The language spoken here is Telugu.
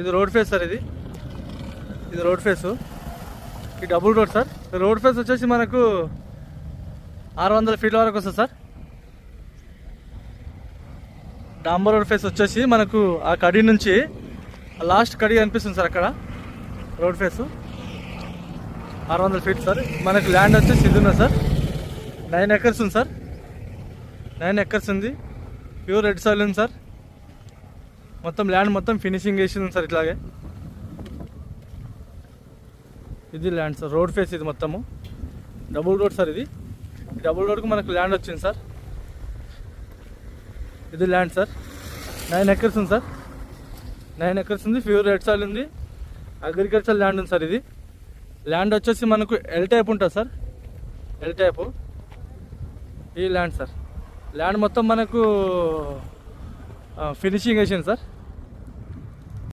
ఇది రోడ్ ఫేస్ సార్. ఇది రోడ్ ఫేసు. ఈ double road sir. Road face వచ్చేసి మనకు 600 ఫీట్ల వరకు వస్తుంది సార్. డాంబర్ రోడ్ ఫేస్ వచ్చేసి మనకు ఆ కడి నుంచి లాస్ట్ కడి కనిపిస్తుంది సార్. అక్కడ రోడ్ ఫేసు 600 ఫీట్ సార్. మనకు ల్యాండ్ వచ్చేసి ఇది ఉన్నది సార్. 9 ఎకర్స్ ఉంది సార్. 9 ఎకర్స్ ఉంది. ప్యూర్ రెడ్ సాయిల్ ఉంది సార్. మొత్తం ల్యాండ్ మొత్తం ఫినిషింగ్ వేసింది సార్. ఇట్లాగే ఇది ల్యాండ్ సార్. రోడ్ ఫేస్ ఇది మొత్తము డబుల్ రోడ్ సార్. ఇది డబుల్ రోడ్కు మనకు ల్యాండ్ వచ్చింది సార్. ఇది ల్యాండ్ సార్. 9 ఎకర్స్ ఉంది సార్. 9 ఎకర్స్ ఉంది. ప్యూర్ రెడ్ సాయిల్ ఉంది. అగ్రికల్చర్ ల్యాండ్ ఉంది సార్. ఇది ల్యాండ్ వచ్చేసి మనకు ఎల్ టైప్ ఉంటుంది సార్. ఎల్ టైపు ఈ ల్యాండ్ సార్. ల్యాండ్ మొత్తం మనకు ఫినిషింగ్ వేసింది సార్.